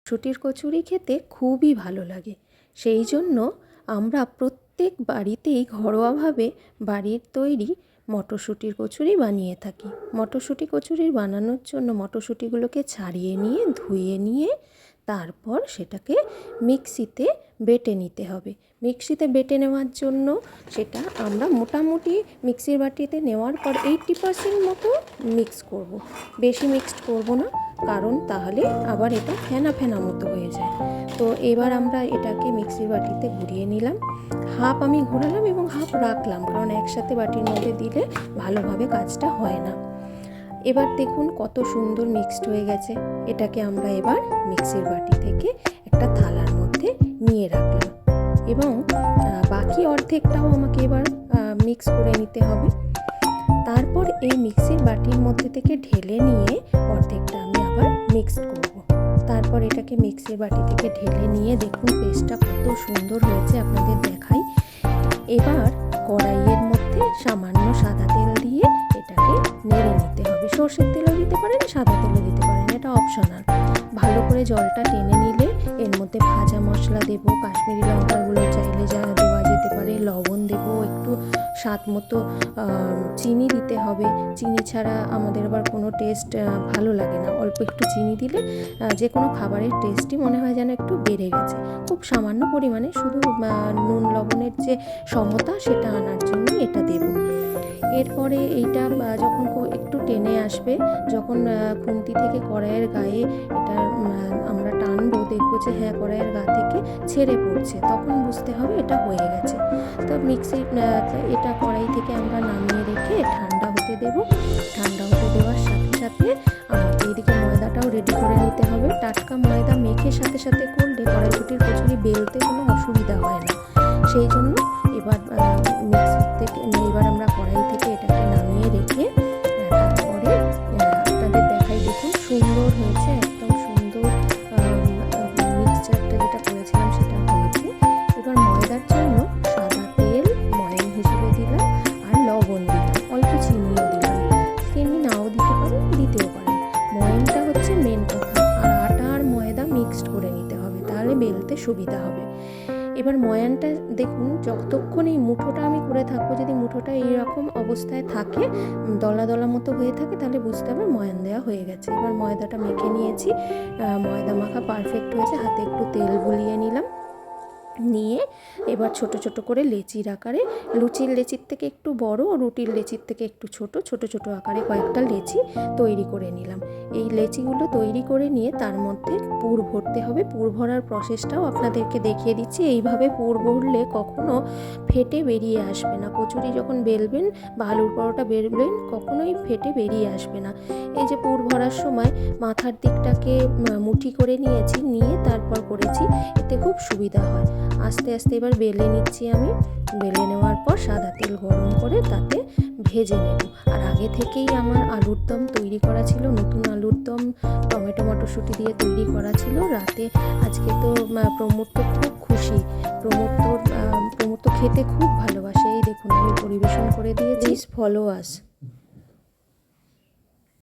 মটরশুঁটির কচুরি খেতে খুবই ভালো লাগে। সেই জন্য আমরা প্রত্যেক বাড়িতেই ঘরোয়াভাবে বাড়ির তৈরি মটরশুঁটির কচুরি বানিয়ে থাকি। মটরশুঁটি কচুরি বানানোর জন্য মটরশুঁটিগুলোকে ছাড়িয়ে নিয়ে ধুয়ে নিয়ে তারপর সেটাকে মিক্সিতে বেটে নিতে হবে। মিক্সিতে বেটে নেওয়ার জন্য সেটা আমরা মোটামুটি মিক্সির বাটিতে নেওয়ার পর 80% মতো মিক্স করব। বেশি মিক্সড করব না, কারণ তাহলে আবার এটা ফেনা ফেনা মতো হয়ে যায়। তো এবার আমরা এটাকে মিক্সির বাটিতে ঘুরিয়ে নিলাম। হাফ আমি ঘোরালাম এবং হাফ রাখলাম, কারণ একসাথে বাটির মধ্যে দিলে ভালোভাবে কাজটা হয় না। এবার দেখুন কত সুন্দর মিক্সড হয়ে গেছে। এটাকে আমরা এবার মিক্সির বাটি থেকে একটা থালার মধ্যে নিয়ে রাখলাম এবং বাকি অর্ধেকটাও আমাকে এবার মিক্স করে নিতে হবে। তারপর এই মিক্সির বাটির মধ্যে থেকে ঢেলে নিয়ে অর্ধেকটা আমি আবার মিক্সড করব। তারপর এটাকে মিক্সির বাটি থেকে ঢেলে নিয়ে দেখুন পেস্টটা কত সুন্দর হয়েছে, আপনাদের দেখাই। এবার কড়াইয়ের মধ্যে সামান্য সাদা তেল দিয়ে এটাকে নেড়ে নিতে হবে। সর্ষের তেলও দিতে পারেন, সাদা তেলও দিতে পারেন, এটা অপশনাল। ভালো করে জলটা টেনে নিলে এর মধ্যে ভাজা মশলা দেব, কাশ্মীরি লঙ্কাগুলো চাইলে দেওয়া যেতে পারে, লবণ দেব, একটু স্বাদ মতো চিনি দিতে হবে। চিনি ছাড়া আমাদের আবার কোনো টেস্ট ভালো লাগে না। অল্প একটু চিনি দিলে যে কোনো খাবারের টেস্টই মনে হয় যেন একটু বেড়ে গেছে। খুব সামান্য পরিমাণে, শুধু নুন লবণের যে সমতা সেটা আনার জন্য এটা দেব। এরপরে এইটা যখন একটু টেনে আসবে, যখন খুন্তি থেকে কড়াইয়ের গায়ে এটা আমরা টানবো, দেখবো যে হ্যাঁ কড়াইয়ের গা থেকে ছেড়ে পড়ছে, তখন বুঝতে হবে এটা হয়ে গেছে। তো এটা কড়াই থেকে আমরা নামিয়ে রেখে ঠান্ডা হতে দেব। ঠান্ডা হতে দেওয়ার সাথে সাথে আমাকে এদিকে ময়দাটাও রেডি করে নিতে হবে। টাটকা ময়দা মেখে সাথে সাথে করলে কড়াইশুঁটির কচুরি বেলতে কোনো অসুবিধা হয় না। সেই জন্য এবার আমরা কড়াই থেকে এটাকে নামিয়ে রেখে তারপরে আপনাদের দেখাই, দেখুন সুন্দর হয়েছে, একদম সুন্দর মিক্সচারটা যেটা করেছিলাম সেটা হয়েছে। এবার ময়দার জন্য সাদা তেল ময়ান হিসেবে দিলাম আর লবণ দিলাম, অল্প চিনিও দিলাম। চিনি নাও দিতে পারেন, দিতেও পারেন। ময়ানটা হচ্ছে মেন কথা, আর আটা আর ময়দা মিক্সড করে নিতে হবে, তাহলে বেলতে সুবিধা হবে। এবার ময়ানটা দেখুন, যতক্ষণ এই মুঠোটা আমি করে থাকবো, যদি মুঠোটা এইরকম অবস্থায় থাকে, দলা দলা মতো হয়ে থাকে, তাহলে বুঝতে হবে ময়ান দেওয়া হয়ে গেছে। এবার ময়দাটা মেখে নিয়েছি, ময়দা মাখা পারফেক্ট হয়েছে। হাতে একটু তেল বুলিয়ে নিলাম, নিয়ে এবার ছোট ছোট করে লেচির আকারে, লুচির লেচির থেকে একটু বড়, রুটির লেচির থেকে একটু ছোট ছোট আকারে কয়েকটা লেচি তৈরি করে নিলাম। এই লেচিগুলো তৈরি করে নিয়ে তার মধ্যে পুর ভরতে হবে। পুর ভরার প্রসেসটাও আপনাদেরকে দেখিয়ে দিচ্ছি। এইভাবে পুর ভরলে কখনো ফেটে বেরিয়ে আসবে না। কচুরি যখন বেলবেন বা আলুর পরোটা বেলবেন, কখনোই ফেটে বেরিয়ে আসবে না। এই যে পুর ভরার সময় মাথার দিকটাকে মুঠি করে নিয়েছি, নিয়ে তারপর করেছি, এতে খুব সুবিধা হয়। আস্তে আস্তে এবার বেলে নিচ্ছি আমি। বেলে নেওয়ার পর সাদা তেল গরম করে তাতে ভেজে নেব। আর আগে থেকেই আমার আলুর দম তৈরি করা ছিল, নতুন আলুর দম টমেটো মটরশুঁটি দিয়ে তৈরি করা ছিল রাতে। আজকে তো প্রমোদ তো খুব খুশি, প্রমোদ তো খেতে খুব ভালোবাসে। এই দেখুন আমি পরিবেশন করে দিয়েছি। ফলো আস।